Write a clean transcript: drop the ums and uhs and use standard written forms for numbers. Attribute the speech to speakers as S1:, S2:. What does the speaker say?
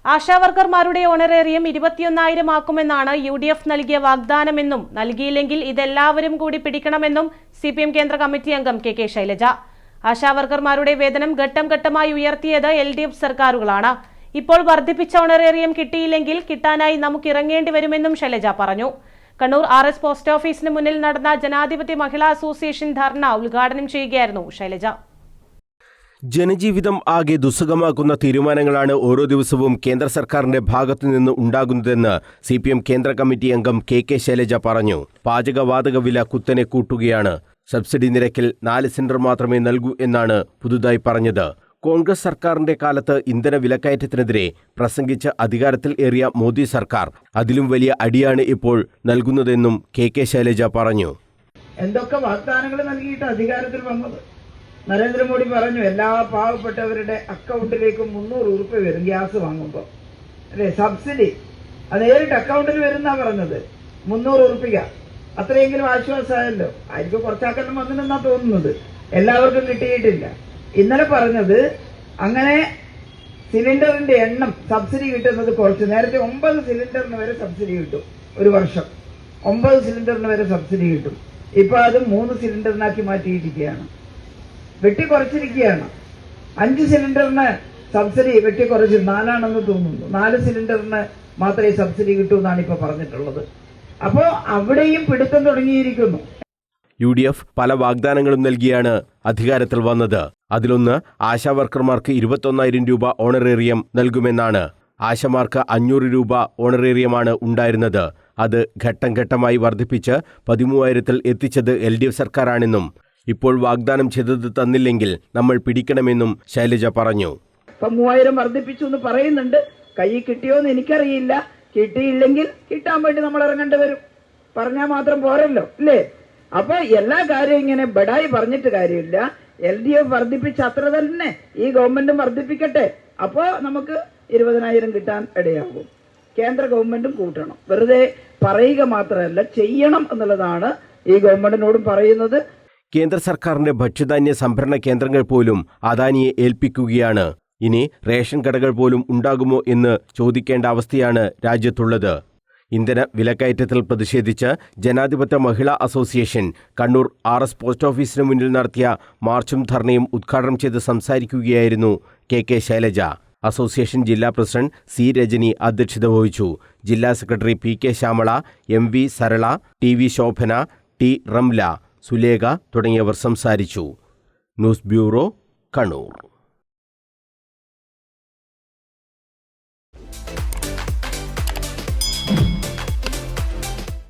S1: ആശാവർക്കർമാരുടെ honorarium 21,000 ആക്കുമെന്നാണ് UDF നൽകിയ വാഗ്ദാനമെന്നും നൽകിയില്ലെങ്കിൽ ഇതെല്ലാവരും കൂടി പിടിക്കണമെന്നും CPM കേന്ദ്ര കമ്മിറ്റി അംഗം KK ശൈലജ. ആശാവർക്കർമാരുടെ വേതനം ഘട്ടം ഘട്ടമായി ഉയർത്തിയത് LDF സർക്കാരുകളാണ്. ഇപ്പോൾ വർദ്ധിപ്പിച്ച ഓണറേറിയം കിട്ടിയില്ലെങ്കിൽ കിട്ടാനായി നമുക്ക് ഇറങ്ങേണ്ടി വരുമെന്നും ശൈലജ പറഞ്ഞു. കണ്ണൂർ RS പോസ്റ്റ് ഓഫീസിന് മുന്നിൽ നടന്ന ജനാധിപത്യ മഹിളാ അസോസിയേഷൻ ധർണ ഉദ്ഘാടനം ചെയ്യുകയായിരുന്നു ശൈലജ.
S2: ജനജീവിതം ആകെ ദുസ്സഹമാക്കുന്ന തീരുമാനങ്ങളാണ് ഓരോ ദിവസവും കേന്ദ്ര സർക്കാരിന്റെ ഭാഗത്തുനിന്ന് ഉണ്ടാകുന്നതെന്ന് CPM കേന്ദ്ര കമ്മിറ്റി അംഗം KK ശൈലജ പറഞ്ഞു. പാചകവാതക വില കുത്തനെ കൂട്ടുകയാണ്. സബ്സിഡി നിരക്കിൽ 4 സിലിണ്ടർ മാത്രമേ നൽകൂ എന്നാണ് പുതുതായി പറഞ്ഞത്. കോൺഗ്രസ് സർക്കാരിന്റെ കാലത്ത് ഇന്ധന വിലക്കയറ്റത്തിനെതിരെ പ്രസംഗിച്ച് അധികാരത്തിൽ ഏറിയ മോദി സർക്കാർ അതിലും വലിയ അടിയാണ് ഇപ്പോൾ നൽകുന്നതെന്നും KK ശൈലജ പറഞ്ഞു.
S3: എന്തൊക്കെ വാഗ്ദാനങ്ങൾ നൽകിയിട്ട് അധികാരത്തിൽ വന്നത്? നരേന്ദ്രമോദി പറഞ്ഞു എല്ലാ പാവപ്പെട്ടവരുടെ അക്കൗണ്ടിലേക്കും 300 രൂപ വരും ഗ്യാസ് വാങ്ങുമ്പോൾ, അല്ലെ? സബ്സിഡി അത് നേരിട്ട് അക്കൗണ്ടിൽ വരുന്നാ പറഞ്ഞത്. 300 രൂപ അത്രയെങ്കിലും ആശ്വാസമായല്ലോ. ആയിരിക്കും കുറച്ചാക്കെല്ലാം വന്നിട്ടെന്നാ തോന്നുന്നത്. എല്ലാവർക്കും കിട്ടിയിട്ടില്ല. ഇന്നലെ പറഞ്ഞത് അങ്ങനെ സിലിണ്ടറിന്റെ എണ്ണം സബ്സിഡി കിട്ടുന്നത് കുറച്ച്. നേരത്തെ 9 സിലിണ്ടറിന് വരെ സബ്സിഡി കിട്ടും ഒരു വർഷം. 9 സിലിണ്ടറിന് വരെ സബ്സിഡി കിട്ടും. ഇപ്പൊ അത് 3 സിലിണ്ടറിനാക്കി മാറ്റിയിരിക്കുകയാണ്, വെട്ടിക്കുറച്ചിരിക്കുകയാണ്. 5 സിലിണ്ടറിന് സബ്സിഡി വെട്ടിക്കുറച്ച് 4 തോന്നുന്നു. 4 സിലിണ്ടറിന് മാത്രമേ സബ്സിഡി കിട്ടൂ എന്നാണ് ഇപ്പൊ പറഞ്ഞിട്ടുള്ളത്. അപ്പോ അവിടെയും പിടുത്തം തുടങ്ങിയിരിക്കുന്നു.
S2: UDF പല വാഗ്ദാനങ്ങളും നൽകിയാണ് അധികാരത്തിൽ വന്നത്. അതിലൊന്ന് ആശാവർക്കർമാർക്ക് 21,000 രൂപ ഓണറേറിയം നൽകുമെന്നാണ്. ആശമാർക്ക് 500 രൂപ ഓണറേറിയമാണ് ഉണ്ടായിരുന്നത്. അത് ഘട്ടം ഘട്ടമായി വർദ്ധിപ്പിച്ച് 13,000-ൽ എത്തിച്ചത് LDF സർക്കാരാണെന്നും ഇപ്പോൾ വാഗ്ദാനം ചെയ്തത് തന്നില്ലെങ്കിൽ നമ്മൾ പിടിക്കണമെന്നും ശൈലജ പറഞ്ഞു.
S3: 3000 വർദ്ധിപ്പിച്ചു എന്ന് പറയുന്നുണ്ട്. കൈ കിട്ടിയോന്ന് എനിക്കറിയില്ല. കിട്ടിയില്ലെങ്കിൽ കിട്ടാൻ വേണ്ടി നമ്മൾ ഇറങ്ങേണ്ടി വരും. പറഞ്ഞാൽ മാത്രം പോരല്ലോ, അല്ലേ? അപ്പൊ എല്ലാ കാര്യവും ഇങ്ങനെ ബഡായി പറഞ്ഞിട്ട് കാര്യമില്ല. LDF വർദ്ധിപ്പിച്ച അത്ര തന്നെ ഈ ഗവൺമെന്റും വർദ്ധിപ്പിക്കട്ടെ. അപ്പോ നമുക്ക് 20,000 കിട്ടാൻ ഇടയാകും. കേന്ദ്ര ഗവൺമെന്റും കൂട്ടണം. വെറുതെ പറയുക മാത്രമല്ല, ചെയ്യണം എന്നുള്ളതാണ് ഈ ഗവൺമെന്റിനോടും പറയുന്നത്.
S2: കേന്ദ്ര സർക്കാരിന്റെ ഭക്ഷ്യധാന്യ സംഭരണ കേന്ദ്രങ്ങൾ പോലും അദാനിയെ ഏൽപ്പിക്കുകയാണ്. ഇനി റേഷൻ കടകൾ പോലും ഉണ്ടാകുമോ എന്ന് ചോദിക്കേണ്ട അവസ്ഥയാണ് രാജ്യത്തുള്ളത്. ഇന്ധന വിലക്കയറ്റത്തിൽ പ്രതിഷേധിച്ച് Janadhipathya Mahila association Kannur RS post ഓഫീസിന് മുന്നിൽ നടത്തിയ മാർച്ചും ധർണയും ഉദ്ഘാടനം ചെയ്ത് സംസാരിക്കുകയായിരുന്നു KK ശൈലജ. അസോസിയേഷൻ ജില്ലാ പ്രസിഡന്റ് C രജനി അധ്യക്ഷത വഹിച്ചു. ജില്ലാ secretary PK Shyamala, MV Sarala, TV Shobhana, T Ramla, Sulekha തുടങ്ങിയവർ സംസാരിച്ചു. News bureau, Kannur.